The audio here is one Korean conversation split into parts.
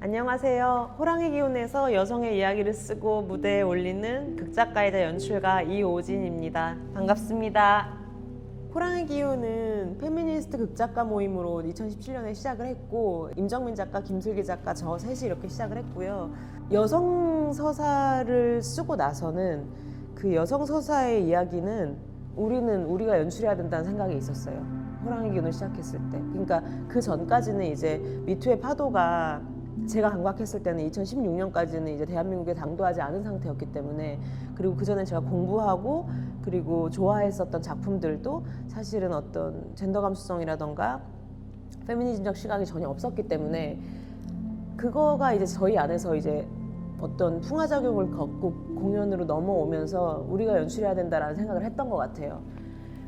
안녕하세요. 호랑이 기운에서 여성의 이야기를 쓰고 무대에 올리는 극작가이자 연출가 이오진입니다. 반갑습니다. 호랑이 기운은 페미니스트 극작가 모임으로 2017년에 시작을 했고, 임정민 작가, 김슬기 작가, 저 셋이 이렇게 시작을 했고요. 여성 서사를 쓰고 나서는 그 여성 서사의 이야기는 우리가 연출해야 된다는 생각이 있었어요. 호랑이 기운을 시작했을 때. 그러니까 그 전까지는 이제 미투의 파도가 제가 강박했을 때는 2016년까지는 이제 대한민국에 당도하지 않은 상태였기 때문에, 그리고 그 전에 제가 공부하고 그리고 좋아했었던 작품들도 사실은 어떤 젠더 감수성이라던가 페미니즘적 시각이 전혀 없었기 때문에, 그거가 이제 저희 안에서 이제 어떤 풍화작용을 겪고 공연으로 넘어오면서 우리가 연출해야 된다라는 생각을 했던 것 같아요.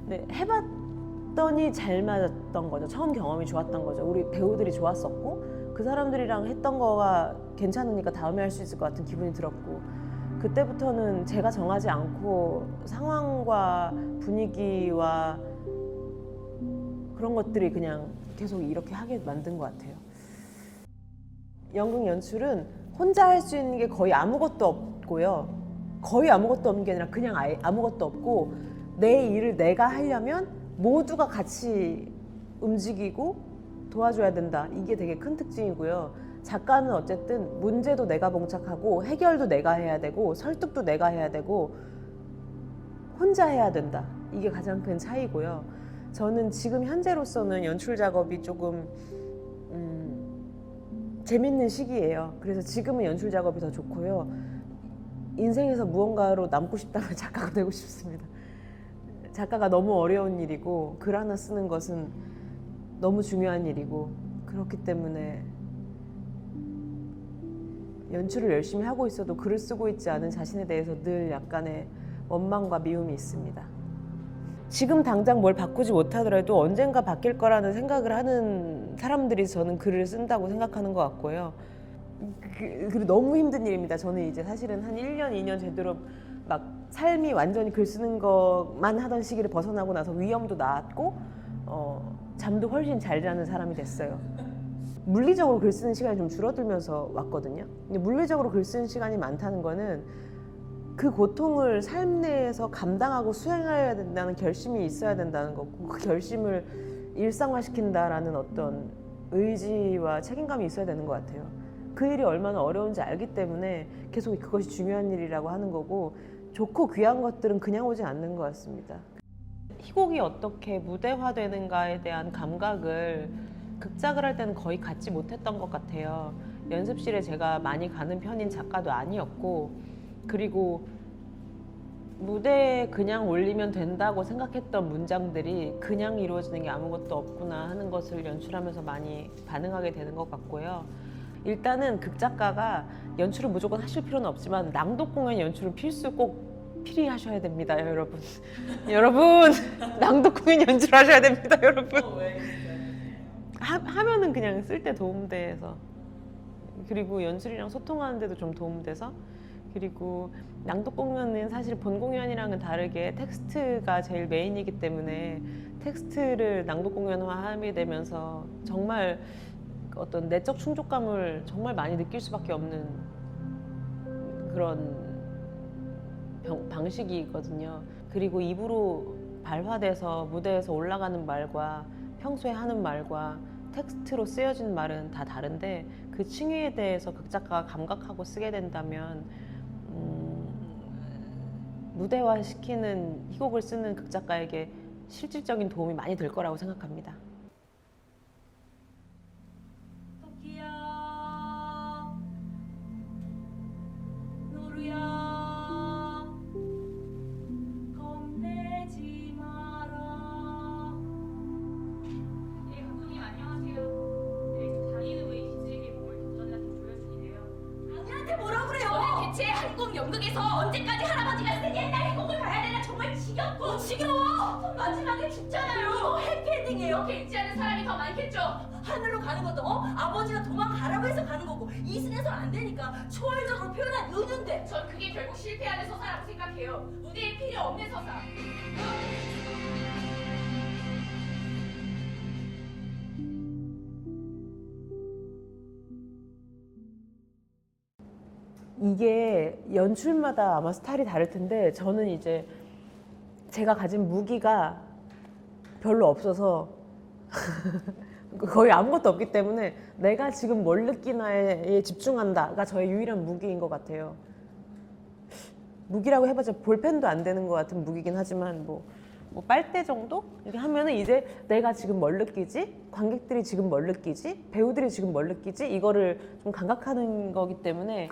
근데 해봤더니 잘 맞았던 거죠. 처음 경험이 좋았던 거죠. 우리 배우들이 좋았었고, 그 사람들이랑 했던 거가 괜찮으니까 다음에 할 수 있을 것 같은 기분이 들었고, 그때부터는 제가 정하지 않고 상황과 분위기와 그런 것들이 그냥 계속 이렇게 하게 만든 것 같아요. 연극 연출은 혼자 할 수 있는 게 거의 아무것도 없고요. 거의 아무것도 없는 게 아니라 그냥 아예 아무것도 없고, 내 일을 내가 하려면 모두가 같이 움직이고 도와줘야 된다. 이게 되게 큰 특징이고요. 작가는 어쨌든 문제도 내가 봉착하고 해결도 내가 해야 되고 설득도 내가 해야 되고 혼자 해야 된다. 이게 가장 큰 차이고요. 저는 지금 현재로서는 연출 작업이 조금 재밌는 시기예요. 그래서 지금은 연출 작업이 더 좋고요. 인생에서 무언가로 남고 싶다면 작가가 되고 싶습니다. 작가가 너무 어려운 일이고 글 하나 쓰는 것은 너무 중요한 일이고, 그렇기 때문에 연출을 열심히 하고 있어도 글을 쓰고 있지 않은 자신에 대해서 늘 약간의 원망과 미움이 있습니다. 지금 당장 뭘 바꾸지 못하더라도 언젠가 바뀔 거라는 생각을 하는 사람들이 저는 글을 쓴다고 생각하는 것 같고요. 그리고 너무 힘든 일입니다. 저는 이제 사실은 한 1년, 2년 제대로 막 삶이 완전히 글 쓰는 것만 하던 시기를 벗어나고 나서 위염도 나았고, 잠도 훨씬 잘 자는 사람이 됐어요. 물리적으로 글 쓰는 시간이 좀 줄어들면서 왔거든요. 근데 물리적으로 글 쓰는 시간이 많다는 거는 그 고통을 삶 내에서 감당하고 수행해야 된다는 결심이 있어야 된다는 거고, 그 결심을 일상화시킨다라는 어떤 의지와 책임감이 있어야 되는 것 같아요. 그 일이 얼마나 어려운지 알기 때문에 계속 그것이 중요한 일이라고 하는 거고, 좋고 귀한 것들은 그냥 오지 않는 것 같습니다. 희곡이 어떻게 무대화되는가에 대한 감각을 극작을 할 때는 거의 갖지 못했던 것 같아요. 연습실에 제가 많이 가는 편인 작가도 아니었고, 그리고 무대에 그냥 올리면 된다고 생각했던 문장들이 그냥 이루어지는 게 아무것도 없구나 하는 것을 연출하면서 많이 반응하게 되는 것 같고요. 일단은 극작가가 연출을 무조건 하실 필요는 없지만 낭독 공연 연출은 필수 꼭 필히 하셔야 됩니다, 여러분. 여러분, 낭독 공연 연출하셔야 됩니다, 여러분. 하면은 그냥 쓸 때 도움돼서, 그리고 연출이랑 소통하는 데도 좀 도움돼서, 그리고 낭독 공연은 사실 본 공연이랑은 다르게 텍스트가 제일 메인이기 때문에 텍스트를 낭독 공연화하게 되면서 정말 어떤 내적 충족감을 정말 많이 느낄 수밖에 없는 그런 방식이거든요. 그리고 입으로 발화돼서 무대에서 올라가는 말과 평소에 하는 말과 텍스트로 쓰여진 말은 다 다른데, 그 층위에 대해서 극작가가 감각하고 쓰게 된다면 무대화시키는 희곡을 쓰는 극작가에게 실질적인 도움이 많이 될 거라고 생각합니다. 한국 연극에서 언제까지 할아버지가 쓴 옛날 곡을 봐야 되나 정말 지겹고 지겨워. 마지막에 죽잖아요. 이거 해피엔딩이에요. 갱지 하는 사람이 더 많겠죠. 하늘로 가는 것도 아버지가 도망가라고 해서 가는 거고, 이승에서 안 되니까 초월적으로 표현한 은유인데, 전 그게 결국 실패하는 서사라고 생각해요. 무대에 필요 없는 서사. 이게 연출마다 아마 스타일이 다를 텐데 저는 이제 제가 가진 무기가 별로 없어서 거의 아무것도 없기 때문에 내가 지금 뭘 느끼나에 집중한다가 저의 유일한 무기인 것 같아요. 무기라고 해봤자 볼펜도 안 되는 것 같은 무기긴 하지만 뭐 빨대 정도? 이렇게 하면은 이제 내가 지금 뭘 느끼지? 관객들이 지금 뭘 느끼지? 배우들이 지금 뭘 느끼지? 이거를 좀 감각하는 거기 때문에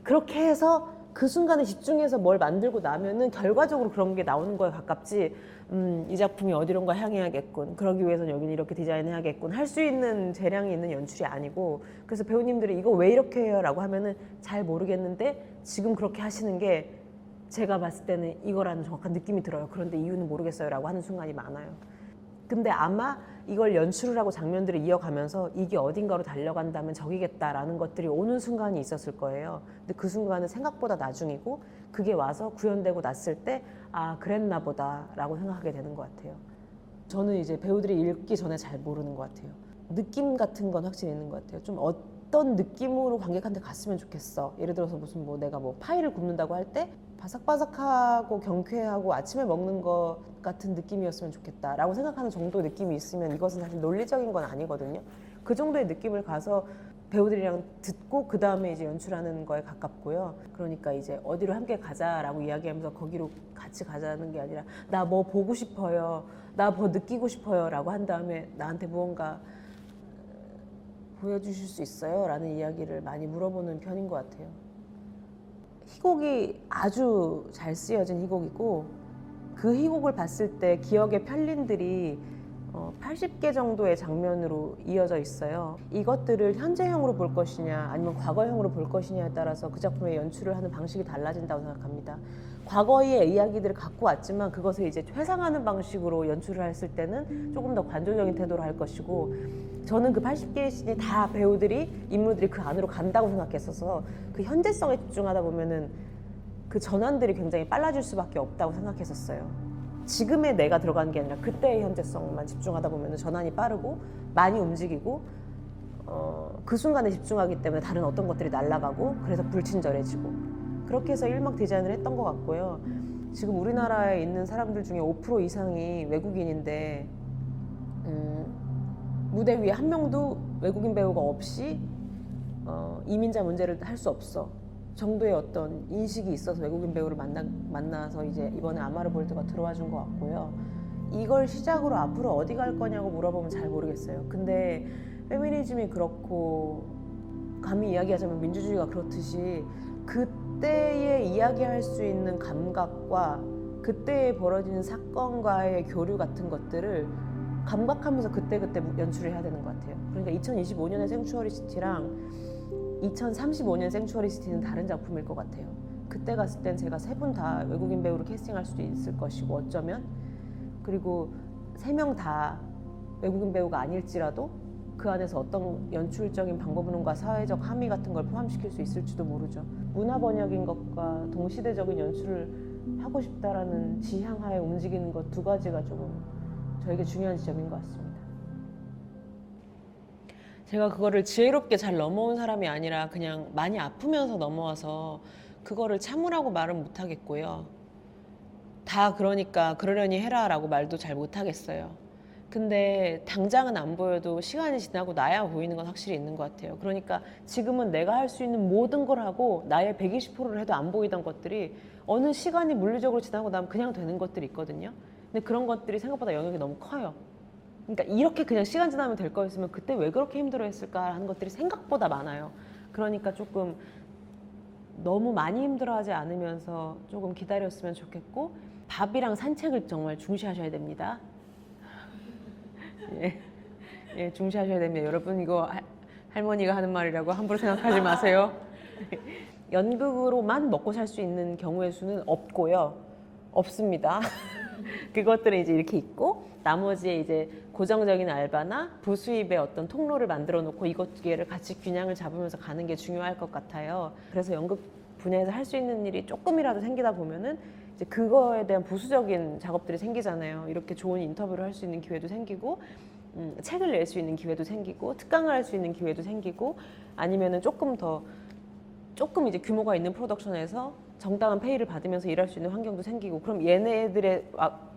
그렇게 해서 그 순간에 집중해서 뭘 만들고 나면은 결과적으로 그런 게 나오는 거에 가깝지. 이 작품이 어디론가 향해야겠군. 그러기 위해서는 여기는 이렇게 디자인해야겠군. 할 수 있는 재량이 있는 연출이 아니고 그래서 배우님들이 이거 왜 이렇게 해요? 라고 하면은 잘 모르겠는데 지금 그렇게 하시는 게 제가 봤을 때는 이거라는 정확한 느낌이 들어요. 그런데 이유는 모르겠어요. 라고 하는 순간이 많아요. 근데 아마 이걸 연출을 하고 장면들을 이어가면서 이게 어딘가로 달려간다면 저기겠다라는 것들이 오는 순간이 있었을 거예요. 근데 그 순간은 생각보다 나중이고 그게 와서 구현되고 났을 때 아 그랬나 보다라고 생각하게 되는 것 같아요. 저는 이제 배우들이 읽기 전에 잘 모르는 것 같아요. 느낌 같은 건 확실히 있는 것 같아요. 좀 어떤 느낌으로 관객한테 갔으면 좋겠어. 예를 들어서 무슨 내가 파이를 굽는다고 할 때 바삭바삭하고 경쾌하고 아침에 먹는 것 같은 느낌이었으면 좋겠다라고 생각하는 정도의 느낌이 있으면 이것은 사실 논리적인 건 아니거든요. 그 정도의 느낌을 가서 배우들이랑 듣고 그 다음에 이제 연출하는 거에 가깝고요. 그러니까 이제 어디로 함께 가자라고 이야기하면서 거기로 같이 가자는 게 아니라 나 뭐 보고 싶어요. 나 뭐 느끼고 싶어요. 라고 한 다음에 나한테 무언가 보여주실 수 있어요? 라는 이야기를 많이 물어보는 편인 것 같아요. 희곡이 아주 잘 쓰여진 희곡이고 그 희곡을 봤을 때 기억의 편린들이 80개 정도의 장면으로 이어져 있어요. 이것들을 현재형으로 볼 것이냐 아니면 과거형으로 볼 것이냐에 따라서 그 작품의 연출을 하는 방식이 달라진다고 생각합니다. 과거의 이야기들을 갖고 왔지만 그것을 이제 회상하는 방식으로 연출을 했을 때는 조금 더 관조적인 태도로 할 것이고 저는 그 80개의 씬이 다 배우들이 인물들이 그 안으로 간다고 생각했어서 그 현재성에 집중하다 보면은 그 전환들이 굉장히 빨라질 수밖에 없다고 생각했었어요. 지금의 내가 들어가는 게 아니라 그때의 현재성만 집중하다 보면 전환이 빠르고 많이 움직이고 그 순간에 집중하기 때문에 다른 어떤 것들이 날아가고 그래서 불친절해지고 그렇게 해서 일막 디자인을 했던 것 같고요. 지금 우리나라에 있는 사람들 중에 5% 이상이 외국인인데 무대 위에 한 명도 외국인 배우가 없이 이민자 문제를 할 수 없어 정도의 어떤 인식이 있어서 외국인 배우를 만나서 이제 이번에 아마르 볼트가 들어와 준 것 같고요. 이걸 시작으로 앞으로 어디 갈 거냐고 물어보면 잘 모르겠어요. 근데 페미니즘이 그렇고 감히 이야기하자면 민주주의가 그렇듯이 그때에 이야기할 수 있는 감각과 그때에 벌어지는 사건과의 교류 같은 것들을 감각하면서 그때그때 연출을 해야 되는 것 같아요. 그러니까 2025년의 생추어리 시티랑 2035년 생추어리 시티는 다른 작품일 것 같아요. 그때 갔을 땐 제가 세 분 다 외국인 배우를 캐스팅할 수도 있을 것이고 어쩌면 그리고 3명 다 외국인 배우가 아닐지라도 그 안에서 어떤 연출적인 방법론과 사회적 함의 같은 걸 포함시킬 수 있을지도 모르죠. 문화 번역인 것과 동시대적인 연출을 하고 싶다라는 지향하에 움직이는 것 두 가지가 조금 저에게 중요한 지점인 것 같습니다. 제가 그거를 지혜롭게 잘 넘어온 사람이 아니라 그냥 많이 아프면서 넘어와서 그거를 참으라고 말은 못하겠고요. 다 그러니까 그러려니 해라 라고 말도 잘 못하겠어요. 근데 당장은 안 보여도 시간이 지나고 나야 보이는 건 확실히 있는 것 같아요. 그러니까 지금은 내가 할 수 있는 모든 걸 하고 나의 120%를 해도 안 보이던 것들이 어느 시간이 물리적으로 지나고 나면 그냥 되는 것들이 있거든요. 근데 그런 것들이 생각보다 영역이 너무 커요. 그러니까 이렇게 그냥 시간 지나면 될 거였으면 그때 왜 그렇게 힘들어 했을까 하는 것들이 생각보다 많아요. 그러니까 조금 너무 많이 힘들어하지 않으면서 조금 기다렸으면 좋겠고 밥이랑 산책을 정말 중시하셔야 됩니다. 예, 중시하셔야 됩니다. 여러분 이거 할머니가 하는 말이라고 함부로 생각하지 마세요. 연극으로만 먹고 살 수 있는 경우의 수는 없고요. 없습니다. 그것들은 이제 이렇게 있고 나머지에 이제 고정적인 알바나 부수입의 어떤 통로를 만들어 놓고 이것 두 개를 같이 균형을 잡으면서 가는 게 중요할 것 같아요. 그래서 연극 분야에서 할 수 있는 일이 조금이라도 생기다 보면은 이제 그거에 대한 부수적인 작업들이 생기잖아요. 이렇게 좋은 인터뷰를 할 수 있는 기회도 생기고 책을 낼 수 있는 기회도 생기고 특강을 할 수 있는 기회도 생기고 아니면은 조금 더 조금 이제 규모가 있는 프로덕션에서 정당한 페이를 받으면서 일할 수 있는 환경도 생기고, 그럼 얘네들의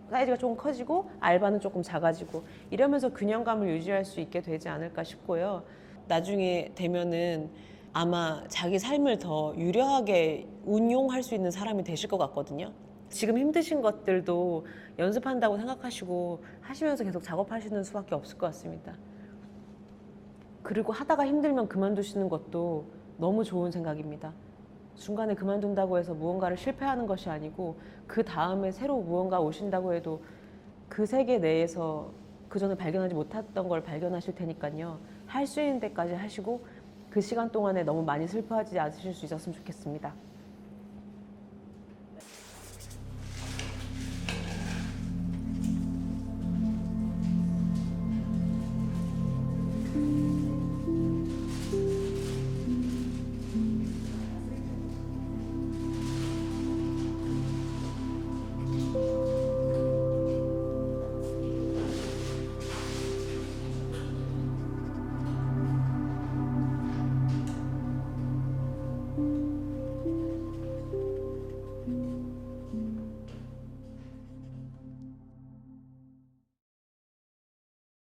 사이즈가 조금 커지고 알바는 조금 작아지고 이러면서 균형감을 유지할 수 있게 되지 않을까 싶고요. 나중에 되면은 아마 자기 삶을 더 유려하게 운용할 수 있는 사람이 되실 것 같거든요. 지금 힘드신 것들도 연습한다고 생각하시고 하시면서 계속 작업하시는 수밖에 없을 것 같습니다. 그리고 하다가 힘들면 그만두시는 것도 너무 좋은 생각입니다. 중간에 그만둔다고 해서 무언가를 실패하는 것이 아니고, 그 다음에 새로 무언가 오신다고 해도 그 세계 내에서 그 전에 발견하지 못했던 걸 발견하실 테니까요. 할 수 있는 데까지 하시고 그 시간 동안에 너무 많이 슬퍼하지 않으실 수 있었으면 좋겠습니다.